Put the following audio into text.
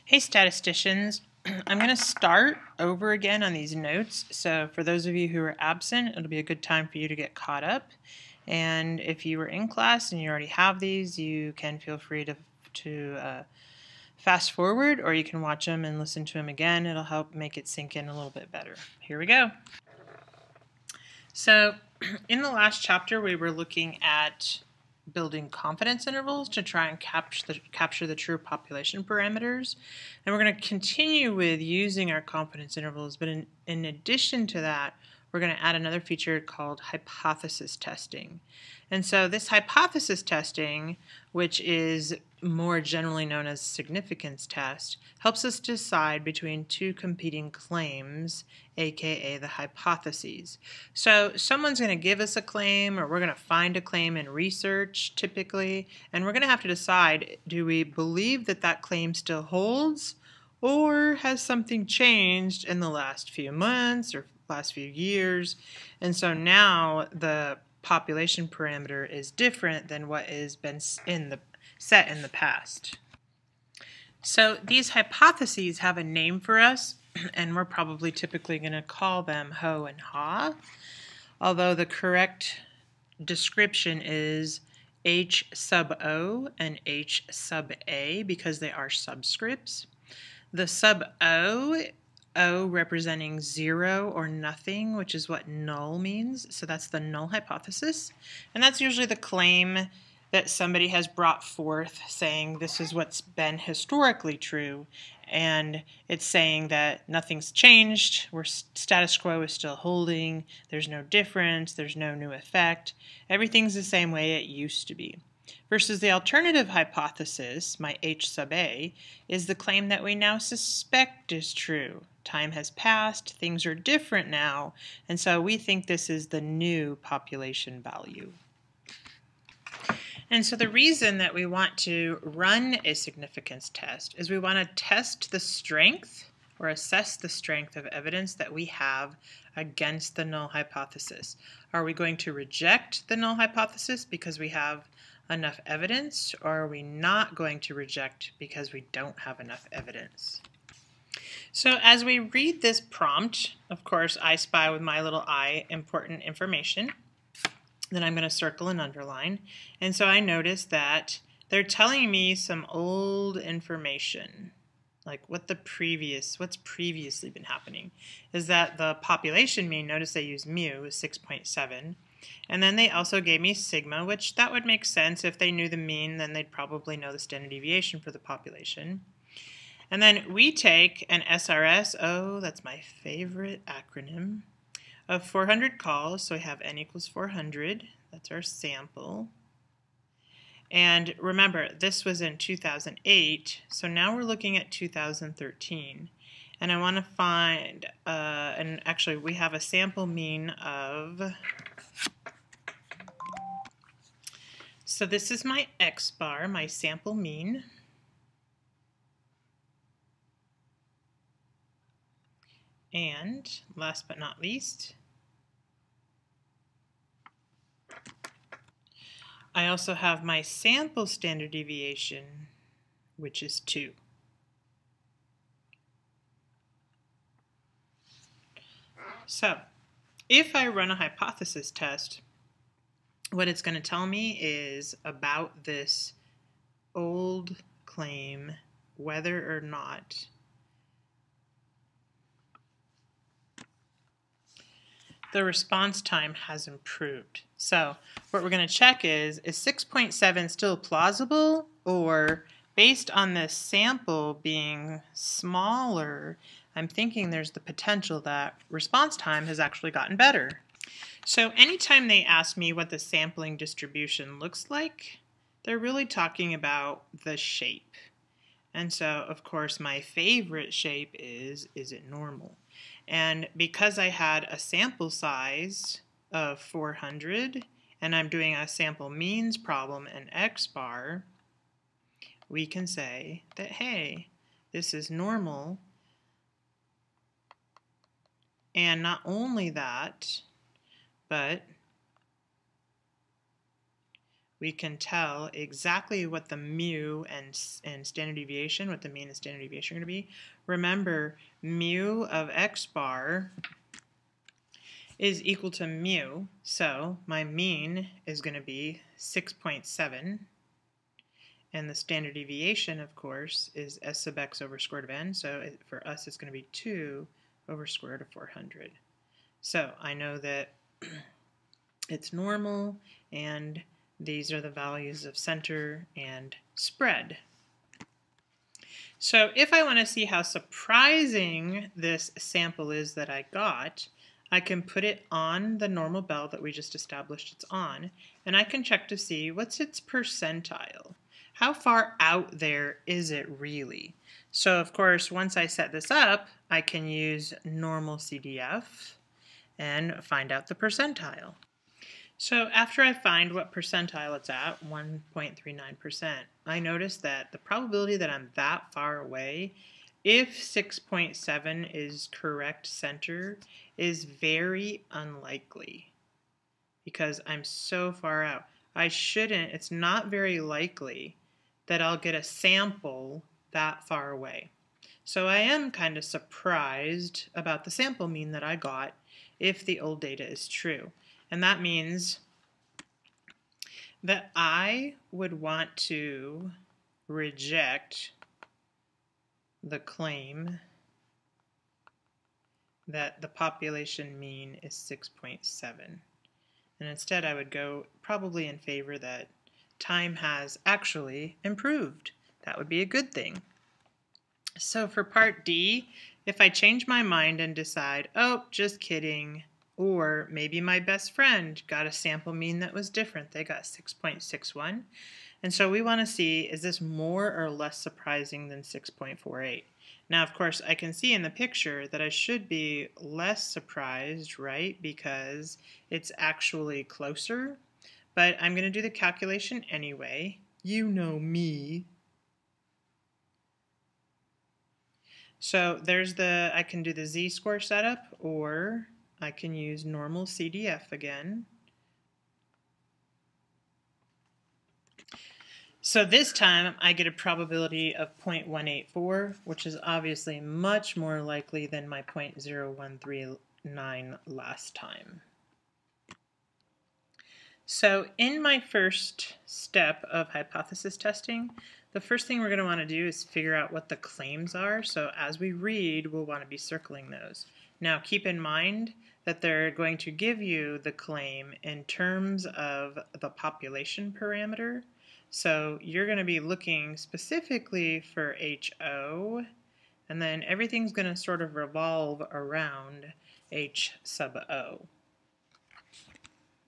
Hey statisticians, I'm going to start over again on these notes. So for those of you who are absent, it'll be a good time for you to get caught up. And if you were in class and you already have these, you can feel free to fast forward, or you can watch them and listen to them again. It'll help make it sink in a little bit better. Here we go. So in the last chapter, we were looking at building confidence intervals to try and capture the true population parameters. And we're going to continue with using our confidence intervals, but in addition to that, we're going to add another feature called hypothesis testing. And so this hypothesis testing, which is more generally known as significance test, helps us decide between two competing claims, aka the hypotheses. So someone's going to give us a claim, or we're going to find a claim in research typically, and we're going to have to decide, do we believe that that claim still holds, or has something changed in the last few months or last few years? And so now the population parameter is different than what has been set in the past. So these hypotheses have a name for us, and we're probably typically going to call them ho and ha, although the correct description is H sub O and H sub A because they are subscripts. The sub O representing 0 or nothing, which is what null means. So that's the null hypothesis. And that's usually the claim that somebody has brought forth saying this is what's been historically true. And it's saying that nothing's changed, status quo is still holding, there's no difference, there's no new effect, everything's the same way it used to be. Versus the alternative hypothesis, my H sub A, is the claim that we now suspect is true. Time has passed, things are different now, and so we think this is the new population value. And so the reason that we want to run a significance test is we want to test the strength or assess the strength of evidence that we have against the null hypothesis. Are we going to reject the null hypothesis because we have enough evidence, or are we not going to reject because we don't have enough evidence? So as we read this prompt, of course, I spy with my little I important information. Then I'm going to circle and underline. And so I notice that they're telling me some old information, like what's previously been happening, is that the population mean, notice they use mu, is 6.7. And then they also gave me sigma, which that would make sense. If they knew the mean, then they'd probably know the standard deviation for the population. And then we take an SRS, oh, that's my favorite acronym, of 400 calls, so we have n equals 400, that's our sample. And remember, this was in 2008, so now we're looking at 2013. And I want to find, and actually we have a sample mean of, so this is my X bar, my sample mean. And last but not least, I also have my sample standard deviation, which is 2. So, if I run a hypothesis test, what it's going to tell me is about this old claim, whether or not the response time has improved. So what we're going to check is 6.7 still plausible, or based on this sample being smaller, I'm thinking there's the potential that response time has actually gotten better. So anytime they ask me what the sampling distribution looks like, they're really talking about the shape. And so, of course, my favorite shape is it normal? And because I had a sample size of 400, and I'm doing a sample means problem in X bar, we can say that, hey, this is normal. And not only that, but we can tell exactly what the mu and standard deviation, what the mean and standard deviation are going to be. Remember, mu of x bar is equal to mu, so my mean is going to be 6.7, and the standard deviation, of course, is s sub x over square root of n, so for us it's going to be 2 over square root of 400. So I know that it's normal, and these are the values of center and spread. So if I want to see how surprising this sample is that I got, I can put it on the normal bell that we just established it's on, and I can check to see what's its percentile. How far out there is it really? So of course, once I set this up, I can use normal CDF and find out the percentile. So after I find what percentile it's at, 1.39%, I notice that the probability that I'm that far away, if 6.7 is correct center, is very unlikely because I'm so far out. It's not very likely that I'll get a sample that far away. So I am kind of surprised about the sample mean that I got if the old data is true. And that means that I would want to reject the claim that the population mean is 6.7. And instead I would go probably in favor that time has actually improved. That would be a good thing. So for part D, if I change my mind and decide, oh, just kidding, or maybe my best friend got a sample mean that was different. They got 6.61. And so we want to see, is this more or less surprising than 6.48? Now, of course, I can see in the picture that I should be less surprised, right? Because it's actually closer. But I'm going to do the calculation anyway. You know me. So I can do the z-score setup, or I can use normal CDF again. So this time I get a probability of 0.184, which is obviously much more likely than my 0.0139 last time. So in my first step of hypothesis testing, the first thing we're going to want to do is figure out what the claims are. So as we read, we'll want to be circling those. Now keep in mind that they're going to give you the claim in terms of the population parameter. So you're going to be looking specifically for HO, and then everything's going to sort of revolve around H sub O.